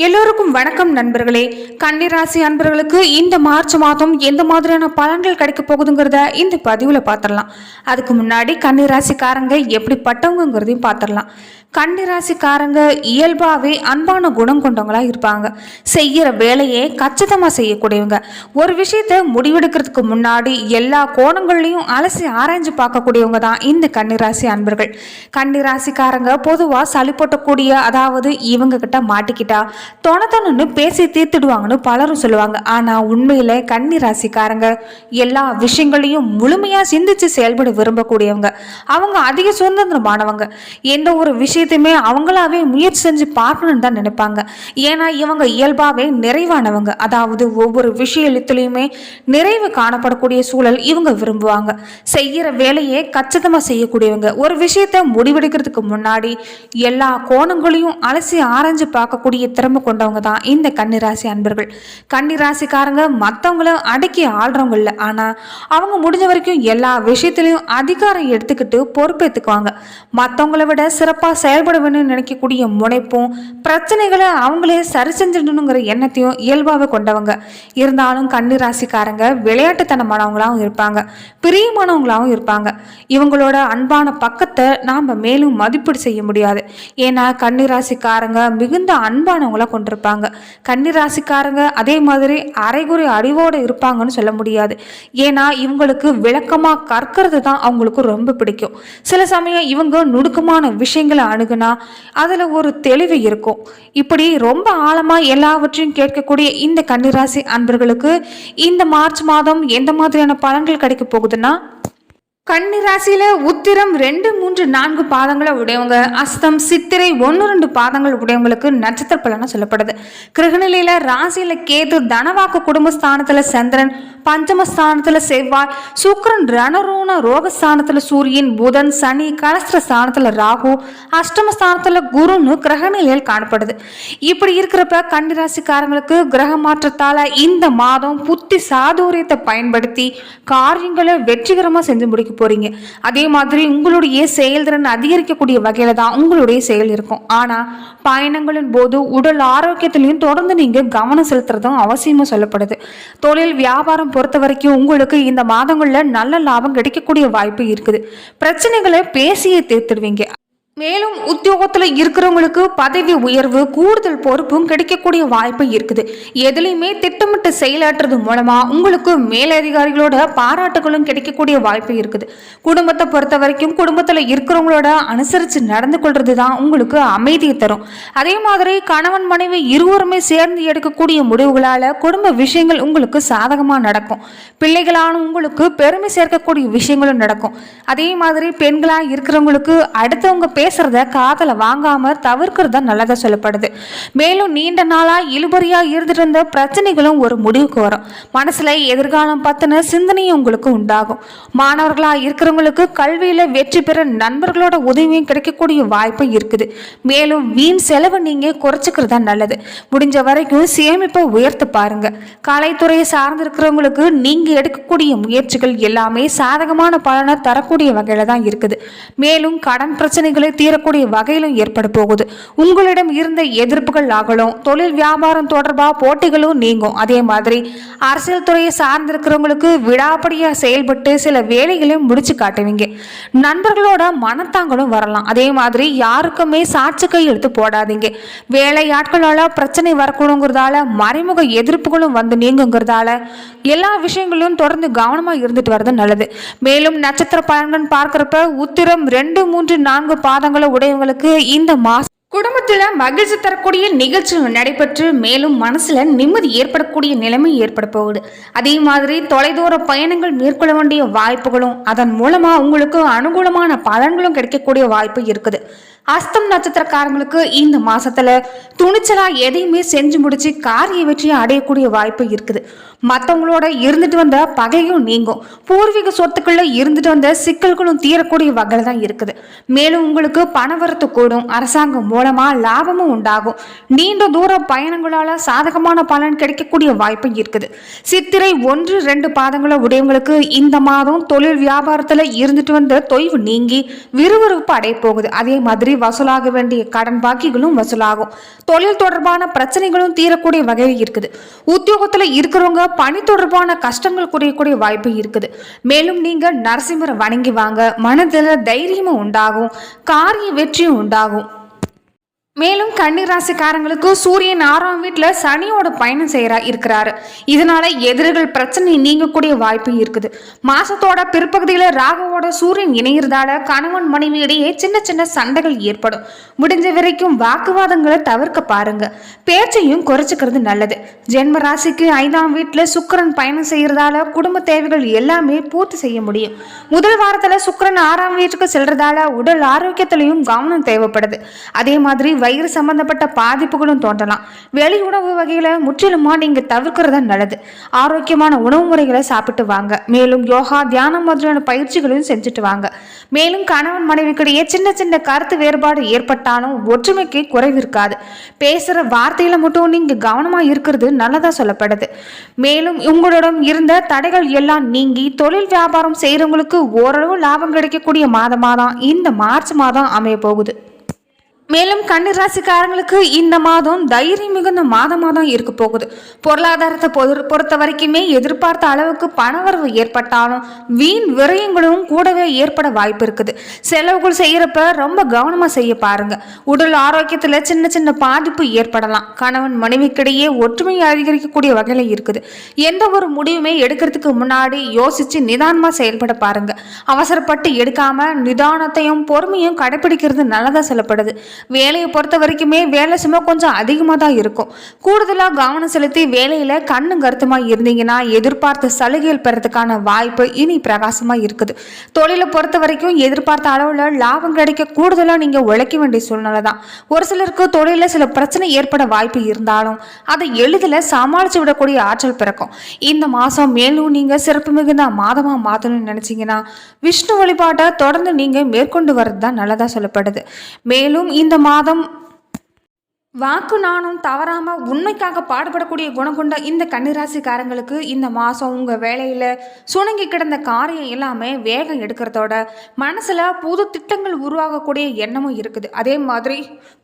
எல்லோருக்கும் வணக்கம் நண்பர்களே. கன்னிராசி அன்பர்களுக்கு இந்த மார்ச் மாதம் எந்த மாதிரியான பலன்கள் கிடைக்க போகுதுங்கிறத இந்த பதிவுல பார்த்துடலாம். அதுக்கு முன்னாடி கன்னிராசிக்காரங்க எப்படிப்பட்டவங்கிறதையும் பார்த்துடலாம். கன்னிராசிக்காரங்க இயல்பாகவே அன்பான குணம் கொண்டவங்களா இருப்பாங்க. செய்கிற வேலையை கச்சிதமாக செய்யக்கூடியவங்க. ஒரு விஷயத்தை முடிவெடுக்கிறதுக்கு முன்னாடி எல்லா கோணங்கள்லையும் அலசி ஆராய்ஞ்சு பார்க்கக்கூடியவங்க தான் இந்த கன்னிராசி அன்பர்கள். கன்னிராசிக்காரங்க பொதுவாக சளிப்போட்டக்கூடிய, அதாவது இவங்க கிட்ட மாட்டிக்கிட்டா தொணத்தொன்னு பேசி தீர்த்துடுவாங்கன்னு பலரும் சொல்லுவாங்க. ஆனால் உண்மையில் கன்னிராசிக்காரங்க எல்லா விஷயங்களையும் முழுமையாக சிந்திச்சு செயல்பட விரும்பக்கூடியவங்க. அவங்க அதிக சுதந்திரமானவங்க. எந்த ஒரு விஷயத்தையுமே அவங்களாவே முயற்சி செஞ்சு பார்க்கணும்னு தான் நினைப்பாங்க. ஏன்னா இவங்க இயல்பாகவே நிறைவானவங்க. அதாவது ஒவ்வொரு விஷயத்திலையுமே நிறைவு காணப்படக்கூடிய சூழல் இவங்க விரும்புவாங்க. செய்கிற வேலையை கச்சிதமாக செய்யக்கூடியவங்க. ஒரு விஷயத்தை முடிவெடுக்கிறதுக்கு முன்னாடி எல்லா கோணங்களையும் அலசி ஆராய்ஞ்சு பார்க்கக்கூடிய திறமை கொண்டவங்க தான் இந்த கன்னிராசி அன்பர்கள். கன்னிராசிக்காரங்க மற்றவங்கள அடக்கி ஆள்றவங்க இல்லை. ஆனால் அவங்க முடிஞ்ச வரைக்கும் எல்லா விஷயத்திலையும் அதிகாரம் எடுத்துக்கிட்டு பொறுப்பேற்றுக்குவாங்க. மற்றவங்களை விட சிறப்பாக செயல்பட வேணும்னு நினைக்கக்கூடிய முனைப்பும், பிரச்சனைகளை அவங்களே சரி செஞ்சிடணுங்கிற எண்ணத்தையும் இயல்பாகவே கொண்டவங்க. இருந்தாலும் கன்னிராசிக்காரங்க விளையாட்டுத்தனமானவங்களாகவும் இருப்பாங்க, பிரியமானவங்களாகவும் இருப்பாங்க. இவங்களோட அன்பான பக்கத்தை நாம் மேலும் மதிப்பீடு செய்ய முடியாது. ஏன்னா கன்னிராசிக்காரங்க மிகுந்த அன்பானவங்களா கொண்டிருப்பாங்க. கன்னிராசிக்காரங்க அதே மாதிரி அரைகுறை அறிவோடு இருப்பாங்கன்னு சொல்ல முடியாது. ஏன்னா இவங்களுக்கு விளக்கமாக கற்கிறது தான் அவங்களுக்கு ரொம்ப பிடிக்கும். சில சமயம் இவங்க நுணுக்கமான விஷயங்களை அணுகுனா அதில் ஒரு தெளிவு இருக்கும். இப்படி ரொம்ப ஆழமாக எல்லாவற்றையும் கேட்கக்கூடிய இந்த கன்னிராசி அன்பர்களுக்கு இந்த மார்ச் மாதம் எந்த மாதிரியான பலன்கள் கிடைக்க போகுதுன்னா, கன்னிராசியில உத்திரம் 2, 3, 4 பாதங்களை உடையவங்க, அஸ்தம், சித்திரை 1, 2 பாதங்கள் உடையவங்களுக்கு நட்சத்திர பலனா சொல்லப்படுது. கிரகநிலையில ராசியில கேது, தனவாக்கு குடும்பஸ்தானத்துல சந்திரன், பஞ்சமஸ்தானத்துல செவ்வாய், சுக்கிரன் ரணரூண ரோகஸ்தானத்துல சூரியன், புதன், சனி கலஸ்திர ஸ்தானத்துல ராகு, அஷ்டமஸ்தானத்துல குருன்னு கிரகநிலையில் காணப்படுது. இப்படி இருக்கிறப்ப கன்னிராசிக்காரங்களுக்கு கிரக மாற்றத்தால இந்த மாதம் புத்தி சாதுரியத்தை பயன்படுத்தி காரியங்களை வெற்றிகரமாக செஞ்சு முடிக்க போறீங்க. அதே மாதிரி உங்களுடைய செயல்திறன் அதிகரிக்கக்கூடிய வகையில தான் உங்களுடைய செயல் இருக்கும். ஆனா பயணங்களின் போது உடல் ஆரோக்கியத்திலையும் தொடர்ந்து நீங்க கவனம் செலுத்துறதும் அவசியமா சொல்லப்படுது. தொழில் வியாபாரம் பொறுத்த வரைக்கும் உங்களுக்கு இந்த மாதங்கள்ல நல்ல லாபம் கிடைக்கக்கூடிய வாய்ப்பு இருக்குது. பிரச்சனைகளை பேசியே தீர்த்துடுவீங்க. மேலும் உத்தியோகத்தில் இருக்கிறவங்களுக்கு பதவி உயர்வு, கூடுதல் பொறுப்பும் கிடைக்கக்கூடிய வாய்ப்பு இருக்குது. எதுலையுமே திட்டமிட்டு செயலாற்றுறது மூலமா உங்களுக்கு மேலதிகாரிகளோட பாராட்டுகளும் கிடைக்கக்கூடிய வாய்ப்பு இருக்குது. குடும்பத்தை பொறுத்த வரைக்கும் குடும்பத்தில் இருக்கிறவங்களோட அனுசரித்து நடந்து கொள்றது தான் உங்களுக்கு அமைதியை தரும். அதே மாதிரி கணவன் மனைவி இருவருமே சேர்ந்து எடுக்கக்கூடிய முடிவுகளால் குடும்ப விஷயங்கள் உங்களுக்கு சாதகமாக நடக்கும். பிள்ளைகளான உங்களுக்கு பெருமை சேர்க்கக்கூடிய விஷயங்களும் நடக்கும். அதே மாதிரி பெண்களாக இருக்கிறவங்களுக்கு அடுத்தவங்க பேசுறத காதல வாங்காம தவிர்க்கிறது நல்லதா சொல்லப்படுது. மேலும் நீண்ட நாளா இழுபறியா இருந்துட்டு இருந்த பிரச்சனைகளும் ஒரு முடிவுக்கு வரும். மனசுல எதிர்காலம் பத்தின சிந்தனையும் உங்களுக்கு உண்டாகும். மாணவர்களா இருக்கிறவங்களுக்கு கல்வியில வெற்றி பெற நண்பர்களோட உதவியும் கிடைக்கக்கூடிய வாய்ப்பும் இருக்குது. மேலும் வீண் செலவு நீங்க குறைச்சிக்கிறதா நல்லது. முடிஞ்ச வரைக்கும் சேமிப்பை உயர்த்து பாருங்க. கலைத்துறையை சார்ந்து இருக்கிறவங்களுக்கு நீங்க எடுக்கக்கூடிய முயற்சிகள் எல்லாமே சாதகமான பலனை தரக்கூடிய வகையில தான் இருக்குது. மேலும் கடன் பிரச்சனைகளை தீரக்கூடிய வகையிலும் ஏற்பட போகுது. உங்களிடம் இருந்த எதிர்ப்புகள் ஆகலும், தொழில் வியாபாரம் தொடர்பாக போட்டிகளும் நீங்கும். அதே மாதிரி அரசியல் துறையை சார்ந்திருக்கிறவங்களுக்கு விடாப்படியா செயல்பட்டு சில வேலைகளையும் முடிச்சு காட்டுவீங்க. நண்பர்களோட மனத்தாங்களும் வரலாம். அதே மாதிரி யாருக்குமே சாட்சி கை எடுத்து போடாதீங்க. வேலை ஆட்களால பிரச்சனை வரக்கூடுங்கிறதால மறைமுக எதிர்ப்புகளும் வந்து நீங்குங்கிறதால எல்லா விஷயங்களும் தொடர்ந்து கவனமா இருந்துட்டு வர்றது நல்லது. மேலும் நட்சத்திர பலன்கள் பார்க்கிறப்ப உத்திரம் 2, 3, 4 பாதங்களை உடையவங்களுக்கு இந்த மாசம் குடும்பத்துல மகிழ்ச்சி தரக்கூடிய நிகழ்ச்சிகள் நடைபெற்று மேலும் மனசுல நிம்மதி ஏற்படக்கூடிய நிலைமை ஏற்பட போகுது. அதே மாதிரி தொலைதூர பயணங்கள் மேற்கொள்ள வேண்டிய வாய்ப்புகளும் அதன் மூலமா உங்களுக்கு அனுகூலமான பலன்களும் கிடைக்கக்கூடிய வாய்ப்பு இருக்குது. அஸ்தம் நட்சத்திரக்காரங்களுக்கு இந்த மாசத்துல துணிச்சலா எதையுமே செஞ்சு முடிச்சு காரிய வெற்றியை அடையக்கூடிய வாய்ப்பு இருக்குது. மற்றவங்களோட இருந்துட்டு வந்த பகையும் நீங்கும். பூர்வீக சொத்துக்களில் இருந்துட்டு வந்த சிக்கல்களும் தீரக்கூடிய வகையில் தான் இருக்குது. மேலும் உங்களுக்கு பணவரத்து கூடும். அரசாங்கம் மூலமா லாபமும் உண்டாகும். நீண்ட தூர பயணங்களால சாதகமான பலன் கிடைக்கக்கூடிய வாய்ப்பு இருக்குது. சித்திரை 1, 2 பாதங்களை உடையவங்களுக்கு இந்த மாதம் தொழில் வியாபாரத்தில் இருந்துட்டு வந்த தொய்வு நீங்கி விறுவிறுப்பு அடைய போகுது. அதே மாதிரி வசூலாக வேண்டிய கடன் பாக்கிகளும் வசூலாகும். தொழில் தொடர்பான பிரச்சனைகளும் தீரக்கூடிய வகையில் இருக்குது. உத்தியோகத்துல இருக்கிறவங்க பணி தொடர்பான கஷ்டங்கள் குறையக்கூடிய வாய்ப்பு இருக்குது. மேலும் நீங்க நரசிம்மரை வணங்கி வாங்க, மனதில் தைரியமும் உண்டாகும், காரிய வெற்றியும் உண்டாகும். மேலும் கன்னிராசிக்காரங்களுக்கு சூரியன் 6ஆம் வீட்டில் சனியோட பயணம் இருக்கிறாரு. இதனால எதிரிகள் பிரச்சனை நீங்கக்கூடிய வாய்ப்பு இருக்குது. மாசத்தோட பிற்பகுதியில் ராகுவோட சூரியன் இணைகிறதால கணவன் மனைவி இடையே சின்ன சின்ன சண்டைகள் ஏற்படும். முடிஞ்ச வரைக்கும் வாக்குவாதங்களை தவிர்க்க பாருங்க. பேச்சையும் குறைச்சிக்கிறது நல்லது. ஜென்ம ராசிக்கு 5ஆம் வீட்டில் சுக்கிரன் பயணம் செய்யறதால குடும்ப தேவைகள் எல்லாமே பூர்த்தி செய்ய முடியும். முதல் வாரத்துல சுக்கிரன் 6ஆம் வீட்டுக்கு செல்றதால உடல் ஆரோக்கியத்திலையும் கவனம் தேவைப்படுது. அதே மாதிரி வயிறு சம்பந்தப்பட்ட பாதிப்புகளும் தோன்றலாம். வெளி உணவு வகைகளை முற்றிலுமா நீங்க தவிர்க்கிறது நல்லது. ஆரோக்கியமான உணவு முறைகளை சாப்பிட்டு வாங்க. மேலும் யோகா, தியானம் மாதிரியான பயிற்சிகளையும் செஞ்சுட்டு வாங்க. மேலும் கணவன் மனைவிக்கிடையே சின்ன சின்ன கருத்து வேறுபாடு ஏற்பட்டாலும் ஒற்றுமைக்கு குறைவு இருக்காது. பேசுற வார்த்தையில மட்டும் நீங்க கவனமா இருக்கிறது நல்லதா சொல்லப்படுது. மேலும் உங்களிடம் இருந்த தடைகள் எல்லாம் நீங்கி தொழில் வியாபாரம் செய்யறவங்களுக்கு ஓரளவு லாபம் கிடைக்கக்கூடிய மாதமாதான் இந்த மார்ச் மாதம் அமைய போகுது. மேலும் கன்னிராசிக்காரங்களுக்கு இந்த மாதம் தைரியம் மிகுந்த மாதமாக தான் இருக்க போகுது. பொருளாதாரத்தை பொறுத்த வரைக்குமே எதிர்பார்த்த அளவுக்கு பணவரவு ஏற்பட்டாலும் வீண் விரயங்களும் கூடவே ஏற்பட வாய்ப்பு இருக்குது. செலவுகள் செய்யறப்ப ரொம்ப கவனமா செய்ய பாருங்க. உடல் ஆரோக்கியத்துல சின்ன சின்ன பாதிப்பு ஏற்படலாம். கணவன் மனைவிக்கிடையே ஒற்றுமையை அதிகரிக்கக்கூடிய வகையில இருக்குது. எந்த ஒரு முடிவுமே எடுக்கிறதுக்கு முன்னாடி யோசிச்சு நிதானமா செயல்பட பாருங்க. அவசரப்பட்டு எடுக்காம நிதானத்தையும் பொறுமையும் கடைபிடிக்கிறது நல்லதா சொல்லப்படுது. வேலையை பொறுத்த வரைக்குமே வேலை சும்மா கொஞ்சம் அதிகமாக தான் இருக்கும். கூடுதலாக கவனம் செலுத்தி வேலையில் கண்ணும் கருத்துமாக இருந்தீங்கன்னா எதிர்பார்த்த சலுகைகள் பெறதுக்கான வாய்ப்பு இனி பிரகாசமாக இருக்குது. தொழிலை பொறுத்த வரைக்கும் எதிர்பார்த்த அளவில் லாபம் கிடைக்க கூடுதலாக நீங்கள் உழைக்க வேண்டிய சூழ்நிலை தான். ஒரு சிலருக்கு தொழிலில் சில பிரச்சனை ஏற்பட வாய்ப்பு இருந்தாலும் அதை எளிதில் சமாளித்து விடக்கூடிய ஆற்றல் பிறக்கும். இந்த மாதம் மேலும் நீங்கள் சிறப்பு மிகுந்த மாதமாக மாற்றணும்னு நினச்சிங்கன்னா விஷ்ணு வழிபாட்டை தொடர்ந்து நீங்கள் மேற்கொண்டு வர்றது தான் நல்லதாக சொல்லப்படுது. மேலும் இந்த மாதம் வாக்கு நாணம் தவறாமல் உண்மைக்காக பாடுபடக்கூடிய குணம் கொண்ட இந்த கன்னிராசிக்காரங்களுக்கு இந்த மாதம் உங்கள் வேலையில் சுணங்கி கிடந்த காரியம் எல்லாமே வேகம் எடுக்கிறதோட மனசில் புது திட்டங்கள் உருவாகக்கூடிய எண்ணமும் இருக்குது. அதே மாதிரி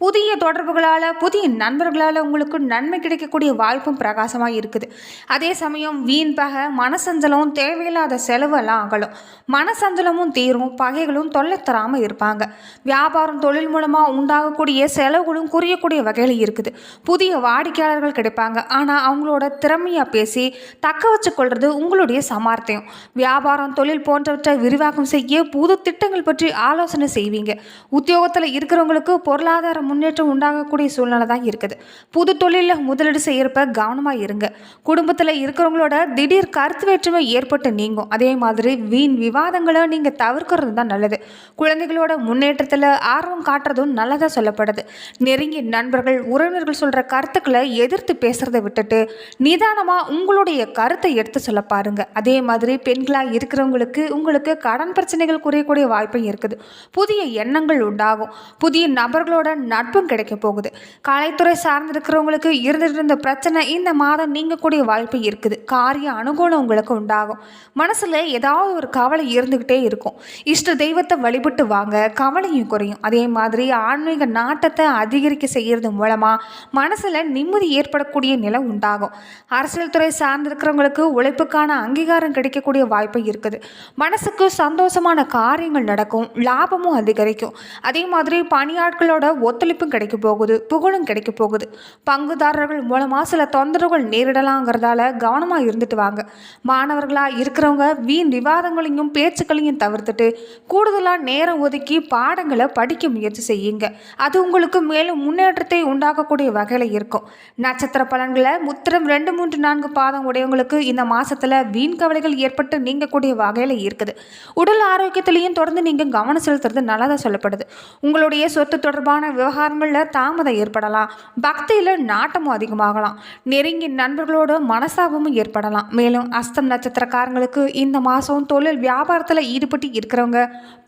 புதிய தொடர்புகளால், புதிய நண்பர்களால் உங்களுக்கு நன்மை கிடைக்கக்கூடிய வாய்ப்பும் பிரகாசமாக இருக்குது. அதே சமயம் வீண் பகை, மனசஞ்சலம், தேவையில்லாத செலவெல்லாம் அகலும். மனசஞ்சலமும் தீரும், பகைகளும் தொல்லை தராமல் இருப்பாங்க. வியாபாரம், தொழில் மூலமாக உண்டாகக்கூடிய செலவுகளும் குறையக்கூடிய வகையில் இருக்குது. புதிய வாடிக்கையாளர்கள் கிடைப்பாங்க. ஆனால் அவங்களோட திறமையாக பேசி தக்க வச்சு கொள்வது உங்களுடைய சமார்த்தியம். வியாபாரம், தொழில் போன்றவற்றை விரிவாக்கம் செய்ய புது திட்டங்கள் பற்றி ஆலோசனை செய்வீங்க. உத்தியோகத்தில் இருக்கிறவங்களுக்கு பொருளாதார முன்னேற்றம் உண்டாகக்கூடிய சூழ்நிலை தான் இருக்குது. புது தொழிலில் முதலீடு செய்யறப்ப கவனமாக இருங்க. குடும்பத்தில் இருக்கிறவங்களோட திடீர் கருத்து வேற்றுமை ஏற்பட்டு நீங்கும். அதே மாதிரி வீண் விவாதங்களை நீங்கள் தவிர்க்கிறது தான் நல்லது. குழந்தைகளோட முன்னேற்றத்தில் ஆர்வம் காட்டுறதும் நல்லதாக சொல்லப்படுது. நெருங்கிய நண்பர்கள், உறவினர்கள் சொல்ற கருத்துக்களை எதிர்த்து பேசுறதை விட்டுட்டு நிதானமா உங்களுடைய கருத்தை எடுத்து சொல்ல பாருங்க. அதே மாதிரி பெண்களா இருக்கிறவங்களுக்கு உங்களுக்கு கடன் பிரச்சனைகள் குறையக்கூடிய வாய்ப்பும் இருக்குது. புதிய எண்ணங்கள் உண்டாகும். புதிய நபர்களோட நட்பும் கிடைக்க போகுது. கலைத்துறை சார்ந்திருக்கிறவங்களுக்கு இருந்த பிரச்சனை இந்த மாதம் நீங்கக்கூடிய வாய்ப்பு இருக்குது. காரிய அனுகூலம் உங்களுக்கு உண்டாகும். மனசுல ஏதாவது ஒரு கவலை இருந்துகிட்டே இருக்கும். இஷ்ட தெய்வத்தை வழிபட்டு வாங்க, கவலையும் குறையும். அதே மாதிரி ஆன்மீக நாட்டத்தை அதிகரிக்க செய்யறது மூலமாக மனசில் நிம்மதி ஏற்படக்கூடிய நிலை உண்டாகும். அரசியல் துறை சார்ந்திருக்கிறவங்களுக்கு உழைப்புக்கான அங்கீகாரம் கிடைக்கக்கூடிய வாய்ப்பு இருக்குது. மனசுக்கு சந்தோஷமான காரியங்கள் நடக்கும், லாபமும் அதிகரிக்கும். அதே மாதிரி பணியாட்களோட ஒத்துழைப்பும் கிடைக்க போகுது, புகழும் கிடைக்க போகுது. பங்குதாரர்கள் மூலமாக சில தொந்தரவுகள் நேரிடலாங்கிறதால கவனமாக இருந்துட்டு வாங்க. மாணவர்களாக இருக்கிறவங்க வீண் விவாதங்களையும் பேச்சுக்களையும் தவிர்த்துட்டு கூடுதலாக நேரம் ஒதுக்கி பாடங்களை படிக்க முயற்சி செய்யுங்க. அது உங்களுக்கு மேலும் முன்னேற்றத்தை உண்டாகக்கூடிய வகையில் இருக்கும். நட்சத்திர பலன்களை உத்திரம் 2, 3, 4 பாதம் உடையவங்களுக்கு இந்த மாசத்துல வீண் கவலைகள் ஏற்பட்டு நீங்கக்கூடிய வகையில் இருக்குது. உடல் ஆரோக்கியத்திலையும் தொடர்ந்து நீங்கள் கவனம் செலுத்துறது நல்லதாக சொல்லப்படுது. உங்களுடைய சொத்து தொடர்பான விவகாரங்களில் தாமதம் ஏற்படலாம். பக்தியில் நாட்டமும் அதிகமாகலாம். நெருங்கிய நண்பர்களோட மனசாபமும் ஏற்படலாம். மேலும் அஸ்தம் நட்சத்திரக்காரங்களுக்கு இந்த மாதம் தொழில் வியாபாரத்தில் ஈடுபட்டு இருக்கிறவங்க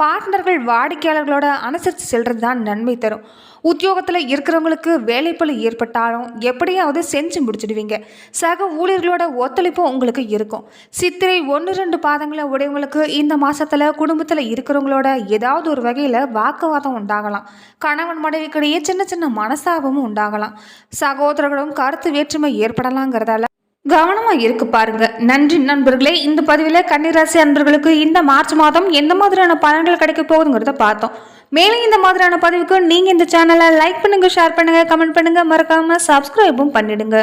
பார்ட்னர்கள், வாடிக்கையாளர்களோட அனுசரித்து செல்றது தான் நன்மை தரும். உத்தியோகத்தில் இருக்கிறவங்களுக்கு வேலைப்பளு ஏற்பட்டாலும் எப்படியாவது செஞ்சு முடிச்சிடுவீங்க. சக ஊழியர்களோட ஒத்துழைப்பும் உங்களுக்கு இருக்கும். சித்திரை 1-2 பாதங்களை உடையவங்களுக்கு இந்த மாசத்துல குடும்பத்தில் இருக்கிறவங்களோட ஏதாவது ஒரு வகையில் வாக்குவாதம் உண்டாகலாம். கணவன் மனைவிக்கிடையே சின்ன சின்ன மனஸ்தாபமும் உண்டாகலாம். சகோதரர்களும் கருத்து வேற்றுமை ஏற்படலாங்கிறதால கவனமா இருக்கு பாருங்க. நன்றி நண்பர்களே. இந்த பதிவில் கன்னிராசி அன்பர்களுக்கு இந்த மார்ச் மாதம் எந்த மாதிரியான பலன்கள் கிடைக்க போகுதுங்கிறத பார்த்தோம். மேலும் இந்த மாதிரியான பதிவுக்கு நீங்க இந்த சேனலை லைக் பண்ணுங்க, ஷேர் பண்ணுங்க, கமெண்ட் பண்ணுங்க, மறக்காம சப்ஸ்கிரைபும் பண்ணிடுங்க.